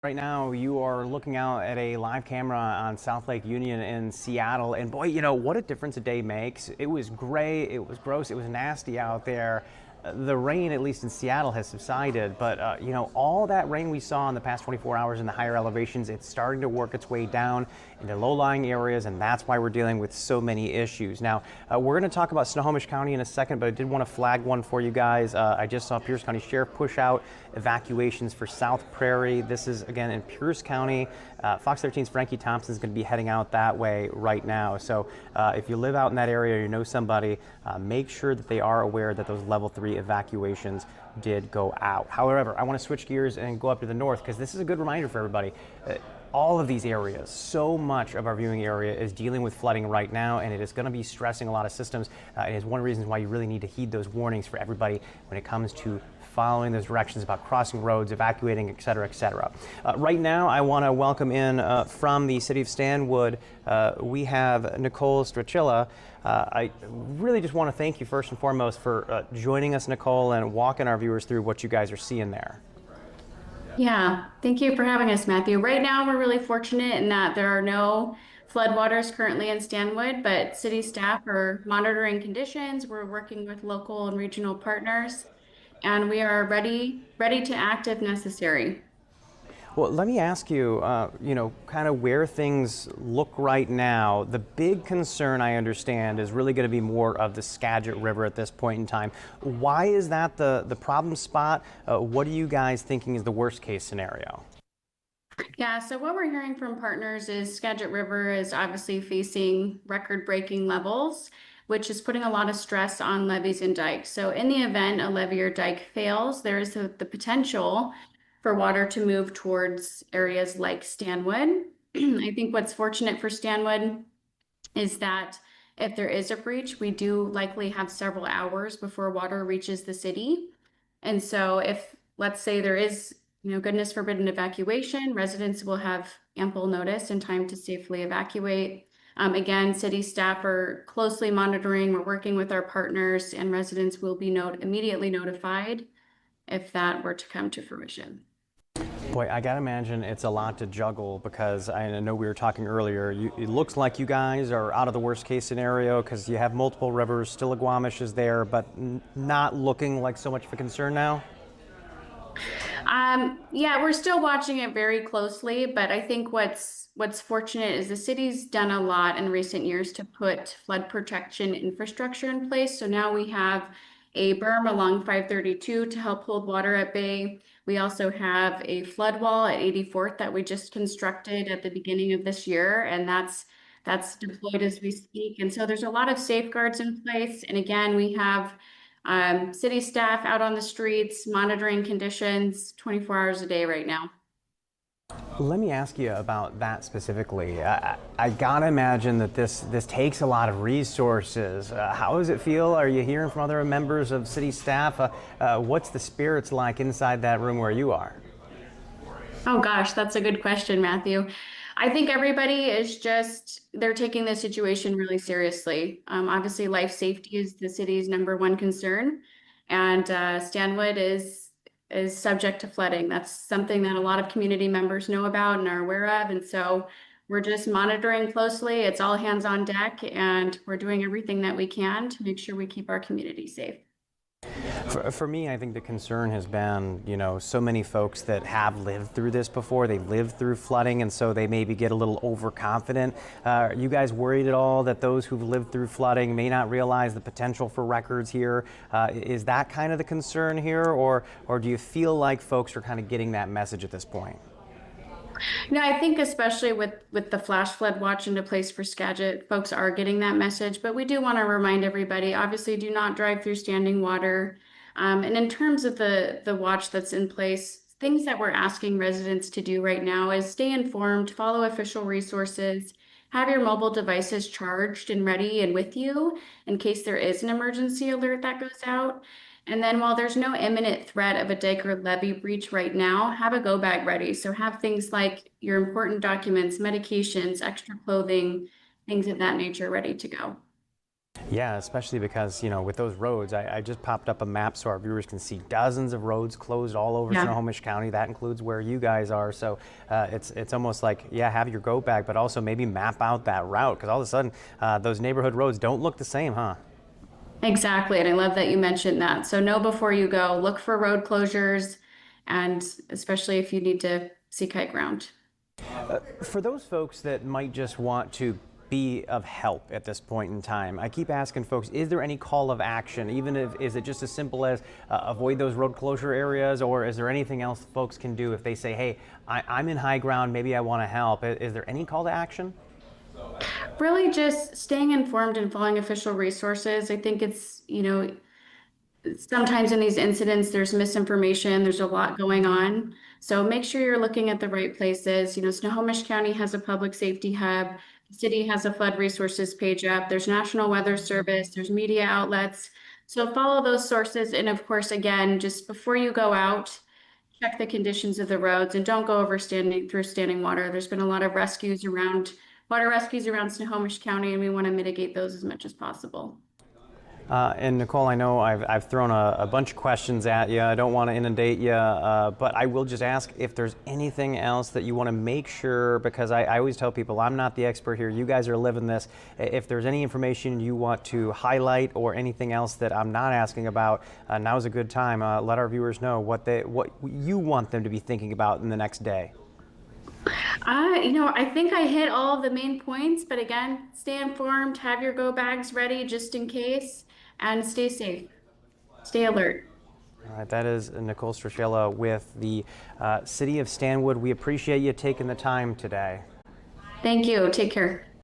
Right now, you are looking out at a live camera on South Lake Union in Seattle, and boy, what a difference a day makes. It was gray, it was gross, it was nasty out there. The rain, at least in Seattle, has subsided, but all that rain we saw in the past 24 hours in the higher elevations, it's starting to work its way down into low-lying areas, and that's why we're dealing with so many issues. Now, we're going to talk about Snohomish-County in a second, but I did want to flag one for you guys. I just saw Pierce County Sheriff push out evacuations for South Prairie. This is, again, in Pierce County. Fox 13's Frankie Thompson is going to be heading out that way right now. So if you live out in that area or you know somebody, make sure that they are aware that those level 3 evacuations did go out. However, I want to switch gears and go up to the north because this is a good reminder for everybody. All of these areas, so much of our viewing area is dealing with flooding right now, and it is going to be stressing a lot of systems. It is one of the reasons why you really need to heed those warnings for everybody when it comes to following those directions about crossing roads, evacuating, et cetera, et cetera. Right now, I want to welcome in from the city of Stanwood, we have Nicole Strachilla. I really just want to thank you first and foremost for joining us, Nicole, and walking our viewers through what you guys are seeing there. Yeah, thank you for having us, Matthew. Right now, we're really fortunate in that there are no floodwaters currently in Stanwood, but city staff are monitoring conditions. We're working with local and regional partners, and we are ready to act if necessary. Well, let me ask you, kind of where things look right now. The big concern I understand is really going to be more of the Skagit River at this point in time. Why is that the problem spot? What are you guys thinking is the worst case scenario? Yeah, so what we're hearing from partners is Skagit River is obviously facing record-breaking levels, which is putting a lot of stress on levees and dikes. So in the event a levee or dike fails, there is the potential for water to move towards areas like Stanwood. I think what's fortunate for Stanwood is that if there is a breach, we do likely have several hours before water reaches the city. And so if, let's say there is, goodness forbid, an evacuation, residents will have ample notice and time to safely evacuate. Again, city staff are closely monitoring. We're working with our partners, and residents will be immediately notified if that were to come to fruition. Boy, I gotta imagine it's a lot to juggle because I know we were talking earlier. It looks like you guys are out of the worst case scenario because you have multiple rivers. Still, Squamish is there, but not looking like so much of a concern now. Yeah, we're still watching it very closely, but I think what's fortunate is the city's done a lot in recent years to put flood protection infrastructure in place. So now we have a berm along 532 to help hold water at bay. We also have a flood wall at 84th that we just constructed at the beginning of this year, and that's deployed as we speak. And so there's a lot of safeguards in place. And again, we have city staff out on the streets monitoring conditions 24 hours a day right now. Let me ask you about that specifically. I gotta imagine that this takes a lot of resources. How does it feel? Are you hearing from other members of city staff? What's the spirits like inside that room where you are? Oh gosh, that's a good question, Matthew. I think everybody is they're taking the situation really seriously. Obviously, life safety is the city's #1 concern, and Stanwood is subject to flooding. That's something that a lot of community members know about and are aware of, and so we're just monitoring closely. It's all hands on deck, and we're doing everything that we can to make sure we keep our community safe. For me, I think the concern has been, so many folks that have lived through this before. They've lived through flooding, and so they maybe get a little overconfident. Are you guys worried at all that those who've lived through flooding may not realize the potential for records here? Is that kind of the concern here, or do you feel like folks are kind of getting that message at this point? No, I think especially with the flash flood watch into place for Skagit, folks are getting that message, but we do want to remind everybody, obviously do not drive through standing water. And in terms of the watch that's in place, things that we're asking residents to do right now is stay informed, follow official resources, have your mobile devices charged and ready and with you in case there is an emergency alert that goes out. And then while there's no imminent threat of a dike or levee breach right now, have a go bag ready. So have things like your important documents, medications, extra clothing, things of that nature ready to go. Yeah, especially because, with those roads, I just popped up a map so our viewers can see dozens of roads closed all over Yeah. Snohomish-County. That includes where you guys are. So it's almost like, yeah, have your go bag, but also maybe map out that route because all of a sudden those neighborhood roads don't look the same, huh? Exactly. And I love that you mentioned that. So know before you go, look for road closures, and especially if you need to seek high ground. For those folks that might just want to be of help at this point in time, I keep asking folks, is there any call of action? Even if, is it just as simple as avoid those road closure areas, or is there anything else folks can do if they say, hey, I'm in high ground, maybe I want to help? Is there any call to action? Really just staying informed and following official resources. I think it's, sometimes in these incidents, there's misinformation, there's a lot going on. So make sure you're looking at the right places. Snohomish County has a public safety hub. The city has a flood resources page up. There's National Weather Service, there's media outlets. So follow those sources. And of course, again, just before you go out, check the conditions of the roads and don't go over standing water. There's been a lot of water rescues around Snohomish County, and we want to mitigate those as much as possible. And Nicole, I know I've thrown a bunch of questions at you. I don't want to inundate you, but I will just ask if there's anything else that you want to make sure, because I always tell people I'm not the expert here. You guys are living this. If there's any information you want to highlight or anything else that I'm not asking about, now's a good time. Let our viewers know what you want them to be thinking about in the next day. I think I hit all of the main points, but again, stay informed, have your go bags ready just in case, and stay safe. Stay alert. All right, that is Nicole Strachella with the City of Stanwood. We appreciate you taking the time today. Thank you. Take care.